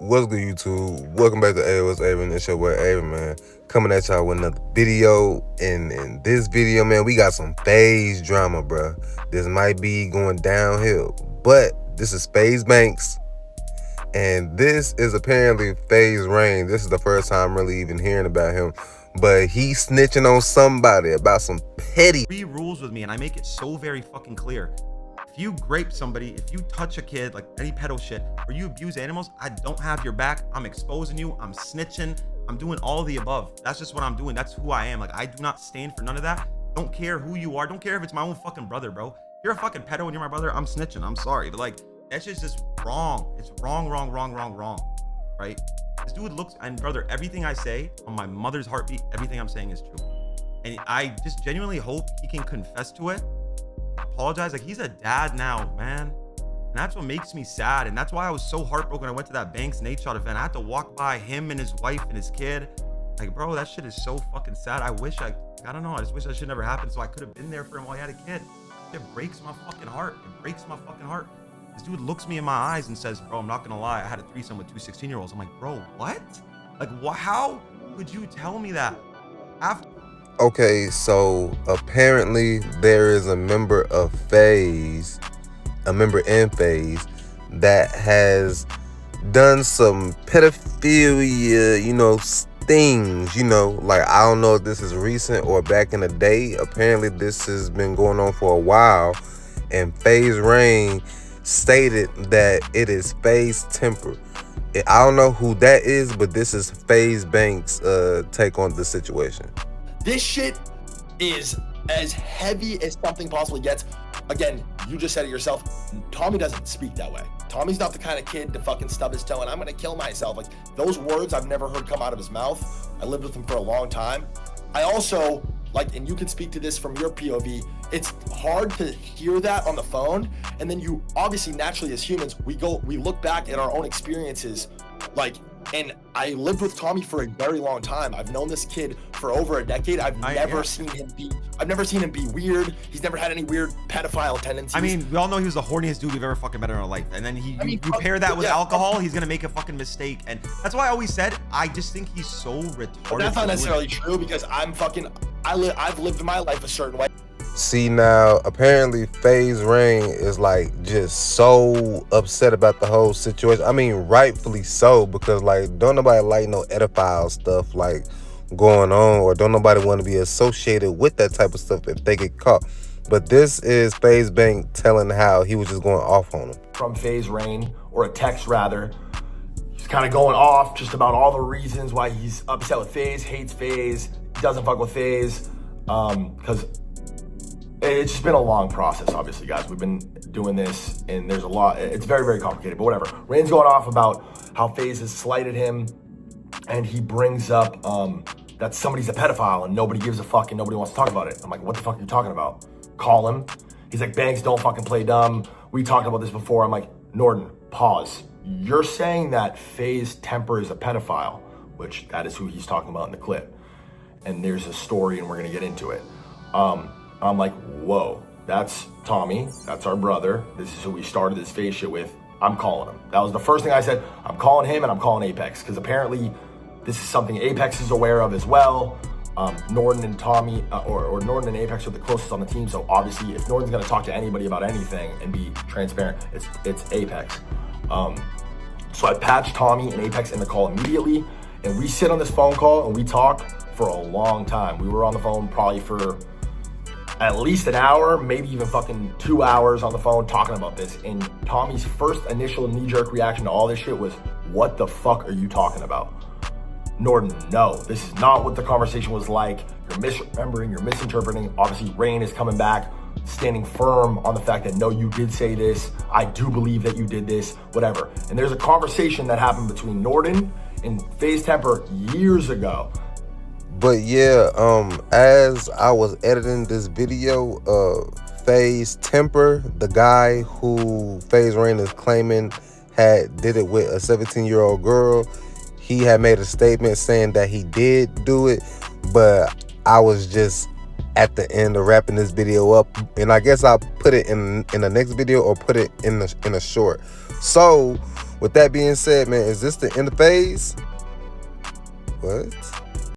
What's good, YouTube? Welcome back to AOS Avon. It's your boy Avon, man. Coming at y'all with another video. And in this video, man, we got some FaZe drama, bro. This might be going downhill, but this is FaZe Banks, and this is apparently FaZe Rain. This is the first time I'm really even hearing about him, but he's snitching on somebody about some petty. Three rules with me, and I make it so very fucking clear. If you grape somebody, if you touch a kid, like any pedo shit, or you abuse animals, I don't have your back. I'm exposing you. I'm snitching. I'm doing all of the above. That's just what I'm doing. That's who I am. Like, I do not stand for none of that. Don't care who you are. Don't care if it's my own fucking brother, bro. If you're a fucking pedo and you're my brother, I'm snitching. I'm sorry. But like, that shit's just wrong. It's wrong, right? This dude looks, and brother, everything I say on my mother's heartbeat, everything I'm saying is true. And I just genuinely hope he can confess to it, apologize. Like, he's a dad now, man. And that's what makes me sad. And that's why I was so heartbroken. I went to that Banks Nate Shot event. I had to walk by him and his wife and his kid. Like, bro, that shit is so fucking sad. I don't know. I just wish that shit never happened so I could have been there for him while he had a kid. It breaks my fucking heart. It breaks my fucking heart. This dude looks me in my eyes and says, bro, I'm not gonna lie, I had a threesome with two 16-year-olds. I'm like, bro, what? Like, how could you tell me that? Okay, so apparently there is a member of FaZe, a member in FaZe, that has done some pedophilia, things, like, I don't know if this is recent or back in the day. Apparently this has been going on for a while, and FaZe Rain stated that it is FaZe Temper. I don't know who that is, but this is FaZe Banks' take on the situation. This shit is as heavy as something possibly gets. Again, you just said it yourself. Tommy doesn't speak that way. Tommy's not the kind of kid to fucking stub his toe and I'm gonna kill myself. Like, those words I've never heard come out of his mouth. I lived with him for a long time. I also, like, and you can speak to this from your POV, it's hard to hear that on the phone. And then you obviously, naturally as humans, we look back at our own experiences, like, and I lived with Tommy for a very long time. I've known this kid for over a decade. I've never seen him be weird. He's never had any weird pedophile tendencies. I mean, we all know he was the horniest dude we've ever fucking met in our life. And then you pair that with alcohol, he's gonna make a fucking mistake. And that's why I always said, I just think he's so retarded. But that's not necessarily true, because I've lived my life a certain way. See, now apparently FaZe Rain is like just so upset about the whole situation. I mean, rightfully so, because like, don't nobody like no pedophile stuff like going on, or don't nobody want to be associated with that type of stuff if they get caught. But this is FaZe Bank telling how he was just going off on him. From FaZe Rain, or a text rather, he's kind of going off just about all the reasons why he's upset with FaZe, hates FaZe, doesn't fuck with FaZe, because it's just been a long process, obviously, guys. We've been doing this, and there's a lot. It's very, very complicated, but whatever. Rain's going off about how FaZe has slighted him, and he brings up that somebody's a pedophile, and nobody gives a fuck, and nobody wants to talk about it. I'm like, what the fuck are you talking about? Call him. He's like, Banks, don't fucking play dumb. We talked about this before. I'm like, Norton, pause. You're saying that FaZe Temper is a pedophile, which that is who he's talking about in the clip. And there's a story, and we're gonna get into it. I'm like, whoa, that's Tommy, that's our brother. This is who we started this FaZe shit with. I'm calling him. That was the first thing I said. I'm calling him, and I'm calling Apex, because apparently this is something Apex is aware of as well. Norton and Tommy, or Norton and Apex are the closest on the team, so obviously if Norton's gonna talk to anybody about anything and be transparent, it's Apex. So I patched Tommy and Apex in the call immediately, and we sit on this phone call and we talk for a long time. We were on the phone probably for at least an hour, maybe even fucking 2 hours on the phone talking about this. And Tommy's first initial knee-jerk reaction to all this shit was, what the fuck are you talking about? Norton, no, this is not what the conversation was like. You're misremembering, you're misinterpreting. Obviously, Rain is coming back, standing firm on the fact that, no, you did say this. I do believe that you did this, whatever. And there's a conversation that happened between Norton and FaZe Temper years ago. But yeah, as I was editing this video, FaZe Temper, the guy who FaZe Rain is claiming did it with a 17-year-old girl, he had made a statement saying that he did do it, but I was just at the end of wrapping this video up, and I guess I'll put it in the next video or put it in a short. So with that being said, man, is this the end of FaZe? What?